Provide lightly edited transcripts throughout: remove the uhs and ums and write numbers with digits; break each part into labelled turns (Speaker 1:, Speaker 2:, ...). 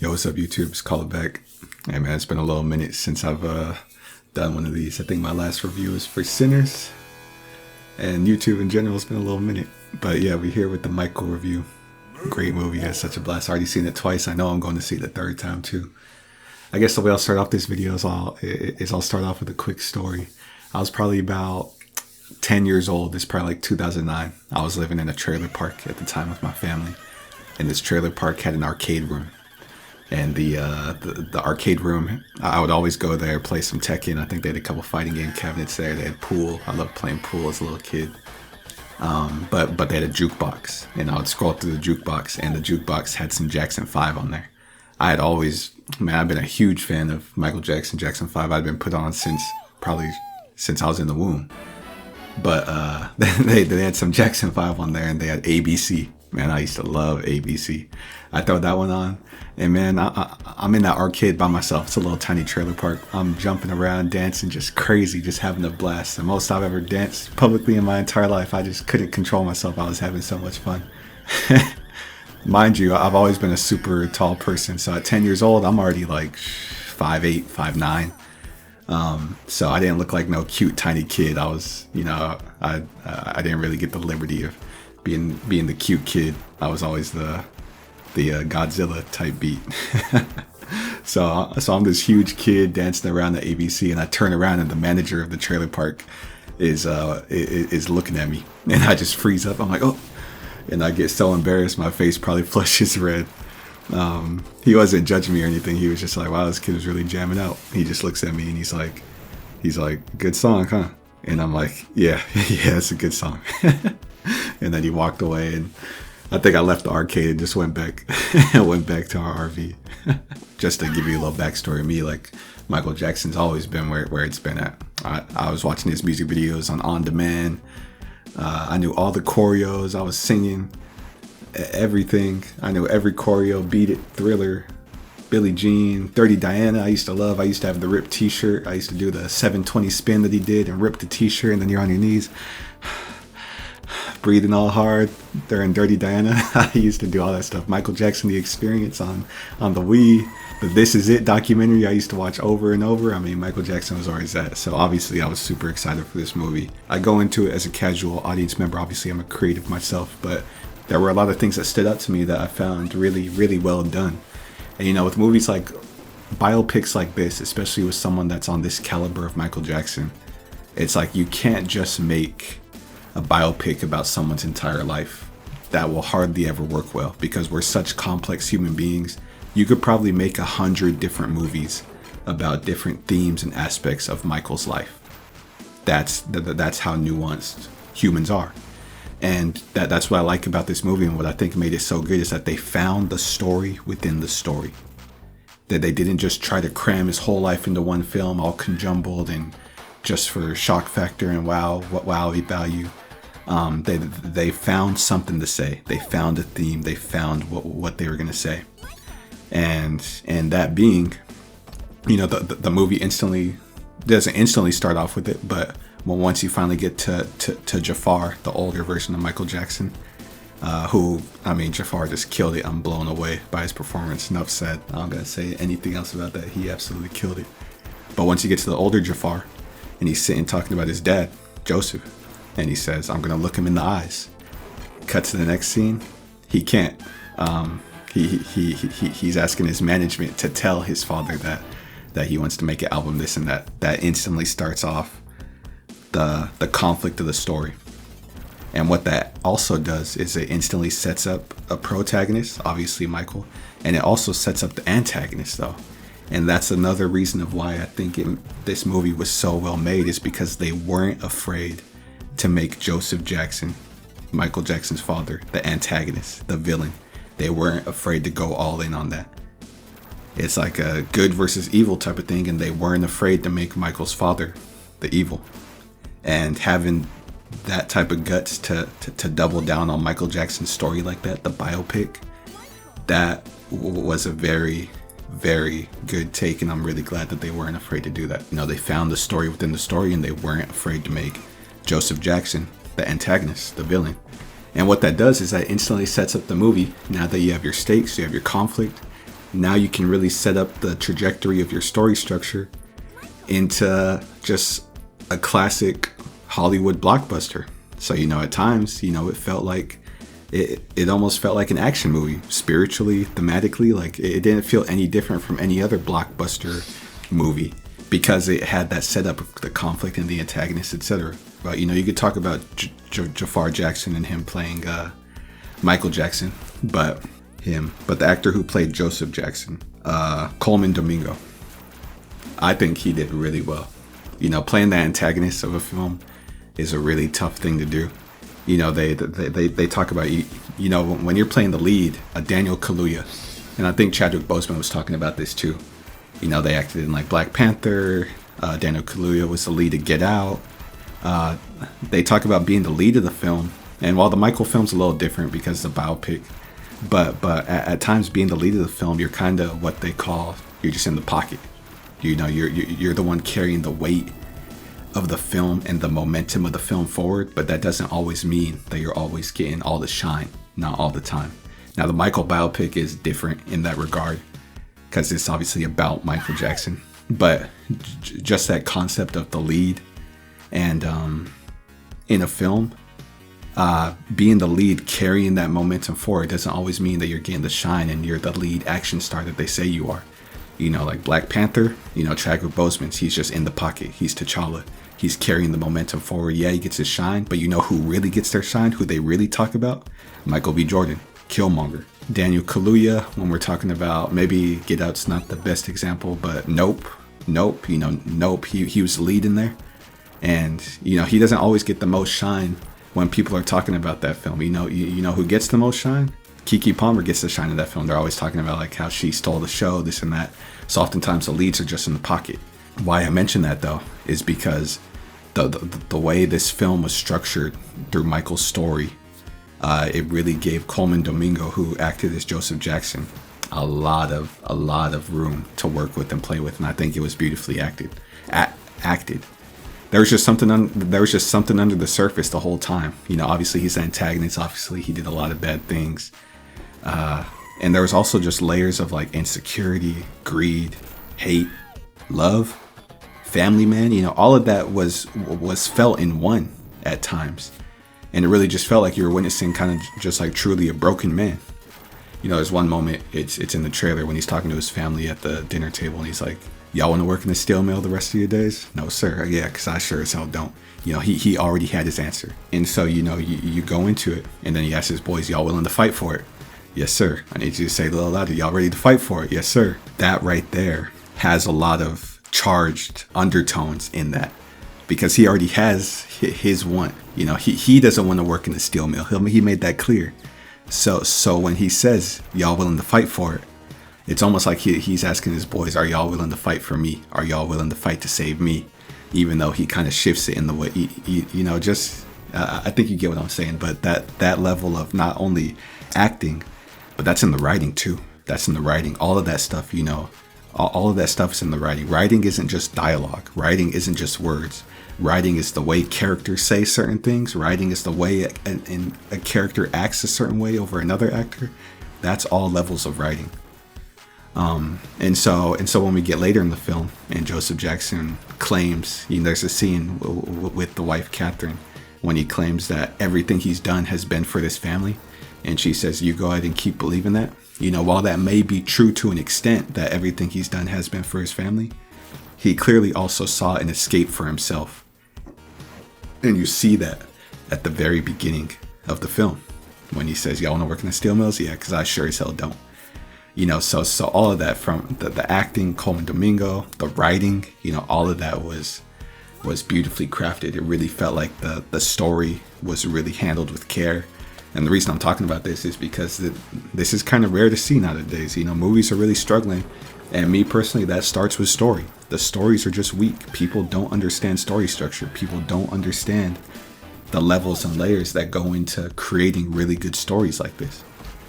Speaker 1: Yo, what's up, YouTube? It's Call It Back. Hey, man, it's been a little minute since I've done one of these. I think my last review was for Sinners, and YouTube in general, it's been a little minute. But yeah, we're here with the Michael review. Great movie. Had such a blast. Already seen it twice. I know I'm going to see it the third time, too. I guess the way I'll start off this video is I'll start off with a quick story. I was probably about 10 years old. It's probably like 2009. I was living in a trailer park at the time with my family. And this trailer park had an arcade room. And the arcade room, I would always go there, play some Tekken. I think they had a couple fighting game cabinets there. They had pool. I loved playing pool as a little kid. But they had a jukebox, and I would scroll through the jukebox, and the jukebox had some Jackson 5 on there. I've been a huge fan of Michael Jackson, Jackson 5. I'd been put on since I was in the womb. But they had some Jackson 5 on there, and they had ABC. Man, I used to love ABC. I throw that one on, and man, I'm in that arcade by myself. It's a little tiny trailer park. I'm jumping around, dancing, just crazy, just having a blast. The most I've ever danced publicly in my entire life. I just couldn't control myself. I was having so much fun. Mind you, I've always been a super tall person. So at 10 years old, I'm already like 5'8", 5'9". So I didn't look like no cute tiny kid. I was, I didn't really get the liberty of being the cute kid. I was always the Godzilla type beat. so I'm this huge kid dancing around the ABC, and I turn around and the manager of the trailer park is looking at me, and I just freeze up. I'm like, oh, and I get so embarrassed. My face probably flushes red. He wasn't judging me or anything. He was just like, wow, this kid was really jamming out. He just looks at me and he's like, good song, huh? And I'm like, yeah, it's a good song. And then he walked away, and I think I left the arcade and just went back to our RV. Just to give you a little backstory of me, like Michael Jackson's always been where it's been at. I was watching his music videos on demand. I knew all the choreos. I was singing everything. I knew every choreo, Beat It, Thriller, Billie Jean, Dirty Diana. I used to have the ripped t-shirt. I used to do the 720 spin that he did and rip the t-shirt, and then you're on your knees breathing all hard during Dirty Diana. I used to do all that stuff. Michael Jackson, The Experience on the Wii. The This Is It documentary I used to watch over and over. I mean, Michael Jackson was always that. So obviously I was super excited for this movie. I go into it as a casual audience member. Obviously I'm a creative myself, but there were a lot of things that stood out to me that I found really, really well done. And with movies like biopics like this, especially with someone that's on this caliber of Michael Jackson, it's like you can't just make a biopic about someone's entire life. That will hardly ever work well, because we're such complex human beings. You could probably make 100 different movies about different themes and aspects of Michael's life. That's how nuanced humans are. And that's what I like about this movie, and what I think made it so good is that they found the story within the story. That they didn't just try to cram his whole life into one film, all conjumbled and just for shock factor and wow value. They found something to say. They found a theme. They found what they were going to say. And that being, the movie doesn't instantly start off with it, but once you finally get to Jafar, the older version of Michael Jackson, Jafar just killed it. I'm blown away by his performance. Enough said. I'm not going to say anything else about that. He absolutely killed it. But once you get to the older Jafar, and he's sitting talking about his dad, Joseph, and he says, I'm going to look him in the eyes. Cut to the next scene. He can't. He's asking his management to tell his father that he wants to make an album, this and that. That instantly starts off the conflict of the story. And what that also does is it instantly sets up a protagonist, obviously Michael, and it also sets up the antagonist, though. And that's another reason of why I think this movie was so well made, is because they weren't afraid to make Joseph Jackson, Michael Jackson's father, the antagonist, the villain. They weren't afraid to go all in on that. It's like a good versus evil type of thing, and they weren't afraid to make Michael's father the evil. And having that type of guts to double down on Michael Jackson's story like that, the biopic, that was a very, very good take, and I'm really glad that they weren't afraid to do that. They found the story within the story, and they weren't afraid to make Joseph Jackson the antagonist, the villain. And what that does is that instantly sets up the movie. Now that you have your stakes, you have your conflict, now you can really set up the trajectory of your story structure into just a classic Hollywood blockbuster. So, at times, it felt like it almost felt like an action movie, spiritually, thematically. Like, it didn't feel any different from any other blockbuster movie because it had that setup of the conflict and the antagonist, etc. But, you could talk about Jafar Jackson and him playing Michael Jackson, but the actor who played Joseph Jackson, Coleman Domingo, I think he did really well. Playing the antagonist of a film is a really tough thing to do. They talk about, when you're playing the lead, Daniel Kaluuya, and I think Chadwick Boseman was talking about this too. They acted in like Black Panther. Daniel Kaluuya was the lead of Get Out. They talk about being the lead of the film, and while the Michael film's a little different because it's a biopic, but at times being the lead of the film, you're kind of what they call, you're just in the pocket. You're the one carrying the weight of the film and the momentum of the film forward, but that doesn't always mean that you're always getting all the shine, not all the time. Now, the Michael biopic is different in that regard because it's obviously about Michael Jackson, but just that concept of the lead and in a film, being the lead, carrying that momentum forward doesn't always mean that you're getting the shine and you're the lead action star that they say you are. Like Black Panther, Chadwick Boseman, he's just in the pocket. He's T'Challa. He's carrying the momentum forward. Yeah, he gets his shine, but who really gets their shine, who they really talk about? Michael B. Jordan, Killmonger. Daniel Kaluuya, when we're talking about, maybe Get Out's not the best example, but Nope, Nope, he was the lead in there. And, he doesn't always get the most shine when people are talking about that film. You know who gets the most shine? Keke Palmer gets the shine of that film. They're always talking about like how she stole the show, this and that. So oftentimes the leads are just in the pocket. Why I mention that though is because the way this film was structured through Michael's story, it really gave Coleman Domingo, who acted as Joseph Jackson, a lot of room to work with and play with, and I think it was beautifully acted. There was just something under the surface the whole time. Obviously he's the antagonist. Obviously he did a lot of bad things. And there was also just layers of like insecurity, greed, hate, love, family, man. All of that was felt in one at times. And it really just felt like you were witnessing kind of just like truly a broken man. There's one moment, it's in the trailer when he's talking to his family at the dinner table and he's like, y'all want to work in the steel mill the rest of your days? No, sir. Yeah, because I sure as hell don't. He already had his answer. And so, you go into it and then he asks his boys, y'all willing to fight for it? Yes, sir. I need you to say it a little louder. Y'all ready to fight for it? Yes, sir. That right there has a lot of charged undertones in that because he already has his want. He doesn't want to work in the steel mill. He made that clear. So when he says, y'all willing to fight for it, it's almost like he's asking his boys, are y'all willing to fight for me? Are y'all willing to fight to save me? Even though he kind of shifts it in the way, I think you get what I'm saying. But that level of not only acting, but that's in the writing too. That's in the writing. All of that stuff, all of that stuff is in the writing. Writing isn't just dialogue. Writing isn't just words. Writing is the way characters say certain things. Writing is the way a character acts a certain way over another actor. That's all levels of writing. And so when we get later in the film and Joseph Jackson claims, there's a scene with the wife, Catherine, when he claims that everything he's done has been for this family. And she says, you go ahead and keep believing that. While that may be true to an extent that everything he's done has been for his family, he clearly also saw an escape for himself. And you see that at the very beginning of the film when he says, y'all want to work in the steel mills? Yeah, because I sure as hell don't. So all of that from the acting, Coleman Domingo, the writing, all of that was beautifully crafted. It really felt like the story was really handled with care. And the reason I'm talking about this is because this is kind of rare to see nowadays. Movies are really struggling. And me personally, that starts with story. The stories are just weak. People don't understand story structure. People don't understand the levels and layers that go into creating really good stories like this.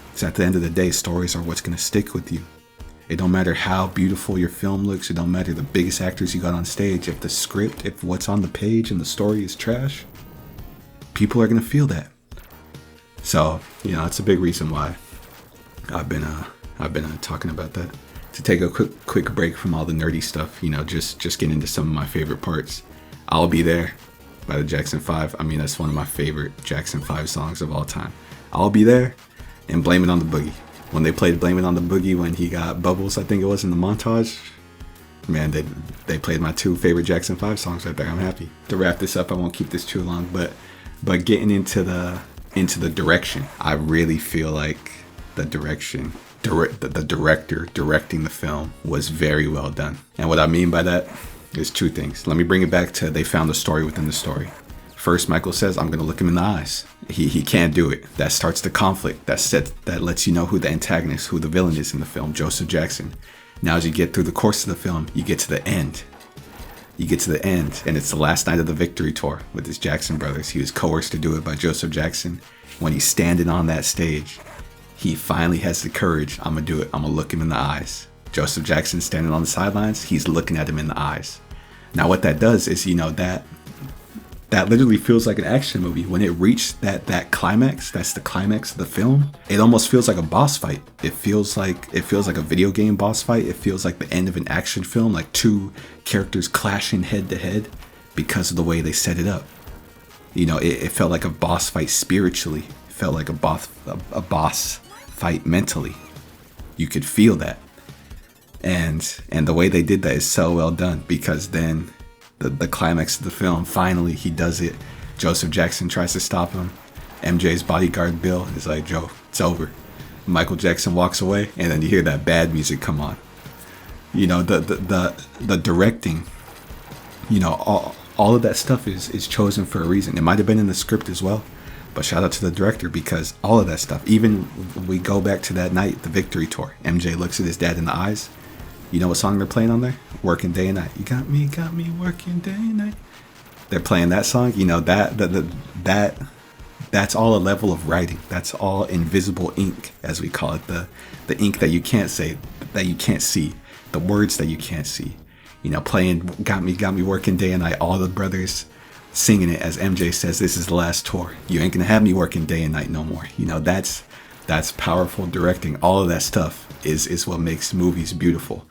Speaker 1: Because at the end of the day, stories are what's going to stick with you. It don't matter how beautiful your film looks. It don't matter the biggest actors you got on stage. If the script, if what's on the page and the story is trash, people are going to feel that. So, it's a big reason why I've been I've been talking about that. To take a quick break from all the nerdy stuff, just get into some of my favorite parts. I'll Be There by the Jackson 5. I mean, that's one of my favorite Jackson 5 songs of all time. I'll Be There and Blame It on the Boogie. When they played Blame It on the Boogie when he got Bubbles, I think it was, in the montage, man, they played my 2 favorite Jackson 5 songs right there. I'm happy. To wrap this up, I won't keep this too long, but getting into the direction, I really feel like the direction, the director directing the film was very well done. And what I mean by that is 2 things. Let me bring it back to they found a story within the story. First, Michael says, I'm going to look him in the eyes. He can't do it. That starts the conflict. That lets you know who the antagonist, who the villain is in the film, Joseph Jackson. Now, as you get through the course of the film, you get to the end. And it's the last night of the Victory Tour with his Jackson brothers. He was coerced to do it by Joseph Jackson. When he's standing on that stage, he finally has the courage. I'm going to do it. I'm going to look him in the eyes. Joseph Jackson standing on the sidelines, he's looking at him in the eyes. Now, what that does is, that literally feels like an action movie. When it reached that climax, that's the climax of the film, it almost feels like a boss fight. It feels like a video game boss fight. It feels like the end of an action film, like 2 characters clashing head to head because of the way they set it up. It felt like a boss fight spiritually. It felt like a boss fight mentally. You could feel that. And the way they did that is so well done, because then the climax of the film, finally he does it. Joseph Jackson tries to stop him. MJ's bodyguard Bill is like, Joe, it's over. Michael Jackson walks away, and then you hear that bad music come on. The directing, all of that stuff is chosen for a reason. It might have been in the script as well, but shout out to the director, because all of that stuff, even when we go back to that night, the Victory Tour, MJ looks at his dad in the eyes. You know what song they're playing on there? Working Day and Night. You got me working day and night. They're playing that song. That's all a level of writing. That's all invisible ink, as we call it. The ink that you can't say, that you can't see. The words that you can't see. Playing got me working day and night. All the brothers singing it as MJ says, this is the last tour. You ain't gonna have me working day and night no more. That's powerful directing. All of that stuff is what makes movies beautiful.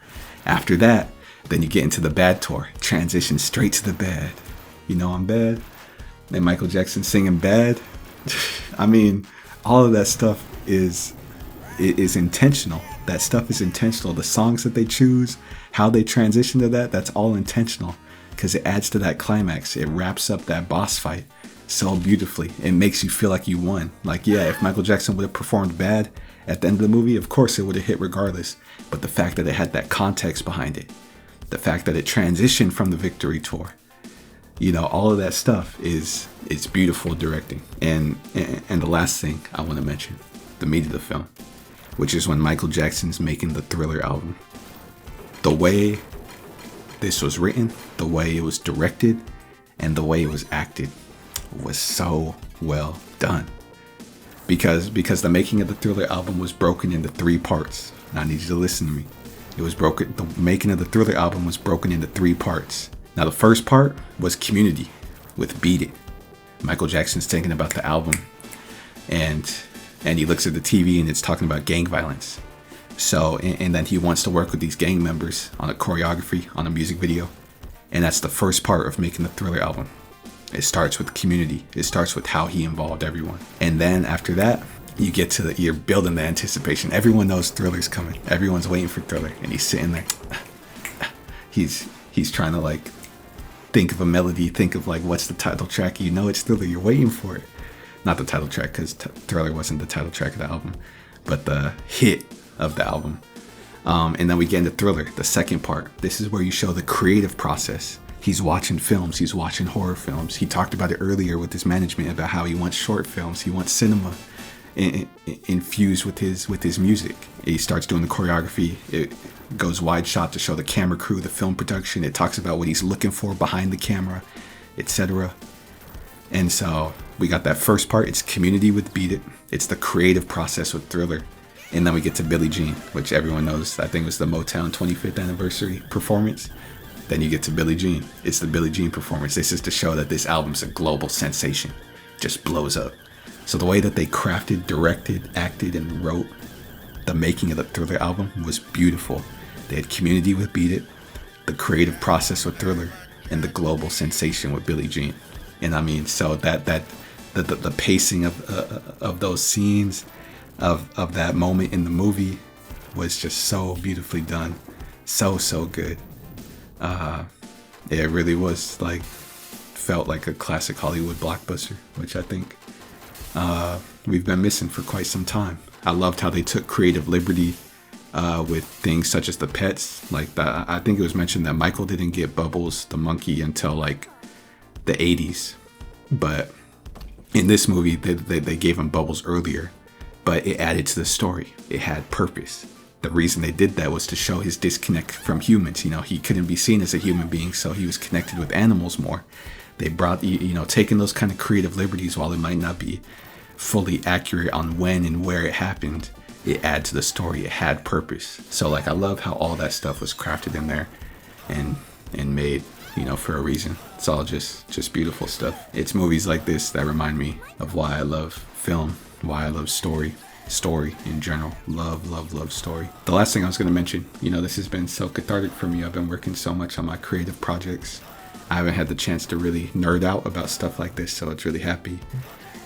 Speaker 1: After that, then you get into the bad tour. Transition straight to the bad. I'm bad. And Michael Jackson singing Bad. I mean, all of that stuff is intentional. That stuff is intentional. The songs that they choose, how they transition to that's all intentional, because it adds to that climax. It wraps up that boss fight so beautifully. It makes you feel like you won. Like, yeah, if Michael Jackson would have performed bad at the end of the movie, of course it would have hit regardless. But the fact that it had that context behind it, the fact that it transitioned from the Victory Tour, all of that stuff is beautiful directing. And the last thing I want to mention, the meat of the film, which is when Michael Jackson's making the Thriller album. The way this was written, the way it was directed, and the way it was acted was so well done. Because the making of the Thriller album was broken into 3 parts. Now I need you to listen to me. The making of the Thriller album was broken into 3 parts. Now the first part was Community with Beat It. Michael Jackson's thinking about the album, and he looks at the TV and it's talking about gang violence. So, and then he wants to work with these gang members on a choreography, on a music video. And that's the first part of making the Thriller album. It starts with Community. It starts with how he involved everyone. And then after that, you're building the anticipation. Everyone knows Thriller's coming. Everyone's waiting for Thriller. And he's sitting there. He's trying to think of a melody, think of what's the title track. It's Thriller. You're waiting for it. Not the title track, because Thriller wasn't the title track of the album, but the hit of the album. And then we get into Thriller, the second part. This is where you show the creative process. He's watching films. He's watching horror films. He talked about it earlier with his management about how he wants short films. He wants cinema infused with his music. He starts doing the choreography. It goes wide shot to show the camera crew, the film production. It talks about what he's looking for behind the camera, etc. And so we got that first part. It's Community with Beat It. It's the creative process with Thriller. And then we get to Billie Jean, which everyone knows. I think it was the Motown 25th anniversary performance. Then you get to Billie Jean. It's the Billie Jean performance. This is to show that this album's a global sensation. Just blows up. So the way that they crafted, directed, acted, and wrote the making of the Thriller album was beautiful. They had Community with Beat It, the creative process with Thriller, and the global sensation with Billie Jean. And I mean, so the pacing of those scenes, of that moment in the movie, was just so beautifully done, so good. It really was like, felt like a classic Hollywood blockbuster, which I think we've been missing for quite some time. I loved how they took creative liberty with things such as the pets. Like I think it was mentioned that Michael didn't get Bubbles the monkey until like the 80s, but in this movie they gave him Bubbles earlier, but it added to the story. It had purpose. The reason they did that was to show his disconnect from humans. You know, he couldn't be seen as a human being, so he was connected with animals more. They brought, taking those kind of creative liberties, while it might not be fully accurate on when and where it happened, it added to the story. It had purpose. So like, I love how all that stuff was crafted in there and made, for a reason. It's all just beautiful stuff. It's movies like this that remind me of why I love film, why I love story in general. Love story. The last thing I was going to mention, this has been so cathartic for me. I've been working so much on my creative projects. I haven't had the chance to really nerd out about stuff like this, so it's really happy.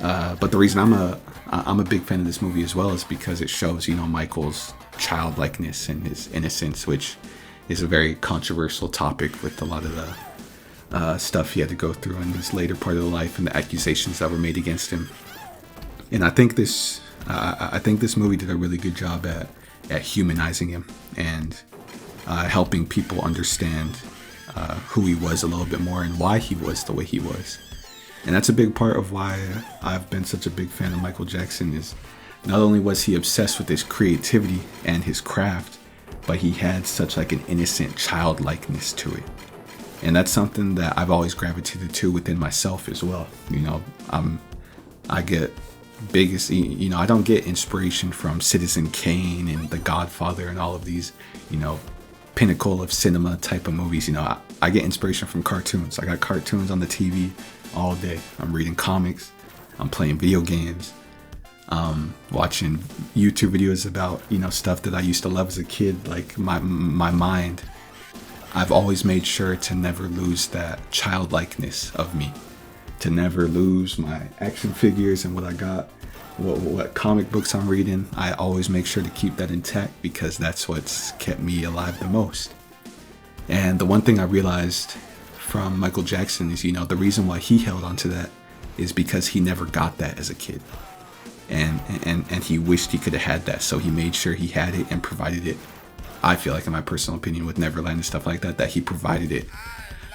Speaker 1: But the reason I'm a big fan of this movie as well is because it shows, Michael's childlikeness and his innocence, which is a very controversial topic with a lot of the stuff he had to go through in his later part of the life and the accusations that were made against him. And I think this movie did a really good job at humanizing him and helping people understand who he was a little bit more and why he was the way he was. And that's a big part of why I've been such a big fan of Michael Jackson. Is not only was he obsessed with his creativity and his craft, but he had such like an innocent childlikeness to it. And that's something that I've always gravitated to within myself as well. I get I don't get inspiration from Citizen Kane and The Godfather and all of these, pinnacle of cinema type of movies. I get inspiration from cartoons. I got cartoons on the TV all day. I'm reading comics. I'm playing video games. Watching YouTube videos about, stuff that I used to love as a kid. Like my mind, I've always made sure to never lose that childlikeness of me. To never lose my action figures and what I got, what comic books I'm reading. I always make sure to keep that intact because that's what's kept me alive the most. And the one thing I realized from Michael Jackson is, the reason why he held on to that is because he never got that as a kid. And he wished he could have had that. So he made sure he had it and provided it. I feel like, in my personal opinion, with Neverland and stuff like that he provided it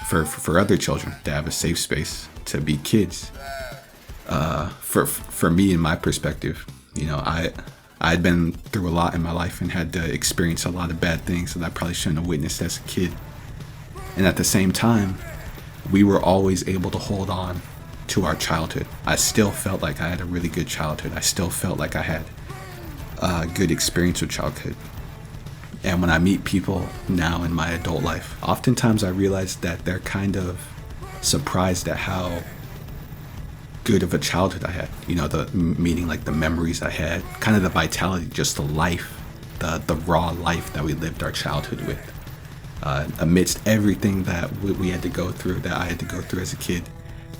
Speaker 1: for other children to have a safe space to be kids. For me, in my perspective, I'd been through a lot in my life and had to experience a lot of bad things that I probably shouldn't have witnessed as a kid. And at the same time, we were always able to hold on to our childhood. I still felt like I had a really good childhood. I still felt like I had a good experience with childhood. And when I meet people now in my adult life, oftentimes I realize that they're kind of surprised at how good of a childhood I had. Meaning like the memories I had, kind of the vitality, just the life, the raw life that we lived our childhood with. Amidst everything that we had to go through, that I had to go through as a kid,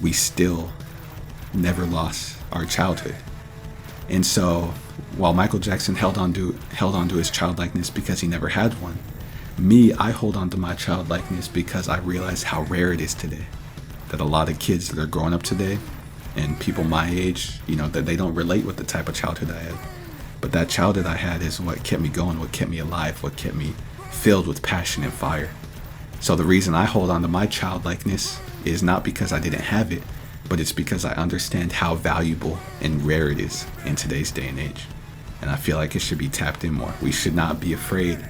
Speaker 1: we still never lost our childhood. And so while Michael Jackson held on to his childlikeness because he never had one, I hold on to my childlikeness because I realize how rare it is today. That a lot of kids that are growing up today and people my age, that they don't relate with the type of childhood I had. But that childhood I had is what kept me going, what kept me alive, what kept me filled with passion and fire. So the reason I hold on to my childlikeness is not because I didn't have it, but it's because I understand how valuable and rare it is in today's day and age. And I feel like it should be tapped in more. We should not be afraid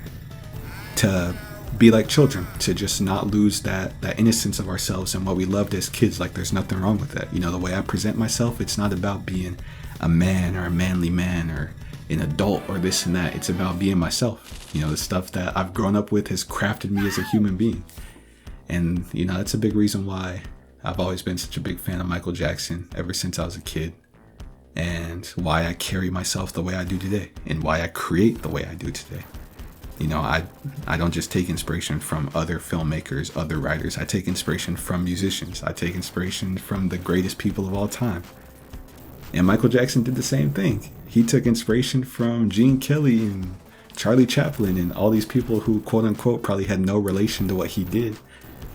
Speaker 1: to be like children, to just not lose that innocence of ourselves and what we loved as kids. Like, there's nothing wrong with that. The way I present myself, it's not about being a man or a manly man or an adult or this and that. It's about being myself. The stuff that I've grown up with has crafted me as a human being. And, that's a big reason why I've always been such a big fan of Michael Jackson ever since I was a kid. and why I carry myself the way I do today, and why I create the way I do today. You know, I don't just take inspiration from other filmmakers, other writers. I take inspiration from musicians. I take inspiration from the greatest people of all time. And Michael Jackson did the same thing. He took inspiration from Gene Kelly and Charlie Chaplin and all these people who, quote unquote, probably had no relation to what he did,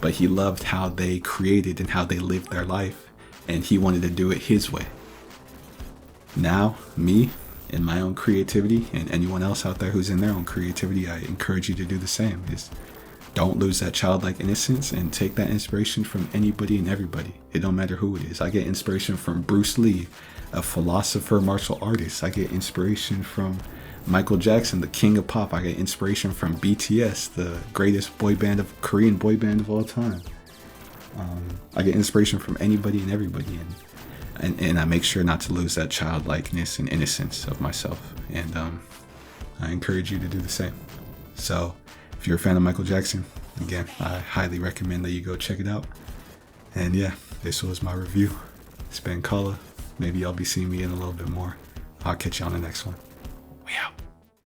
Speaker 1: but he loved how they created and how they lived their life, and he wanted to do it his way. Now, me and my own creativity, and anyone else out there who's in their own creativity, I encourage you to do the same. Is don't lose that childlike innocence and take that inspiration from anybody and everybody. It don't matter who it is. I get inspiration from Bruce Lee, a philosopher, martial artist. I get inspiration from Michael Jackson, the king of pop. I get inspiration from BTS, the greatest Korean boy band of all time. I get inspiration from anybody and everybody, and I make sure not to lose that childlikeness and innocence of myself. And I encourage you to do the same. So if you're a fan of Michael Jackson, again, I highly recommend that you go check it out. And yeah, this was my review. It's been Kala. Maybe y'all be seeing me in a little bit more. I'll catch you on the next one. We out.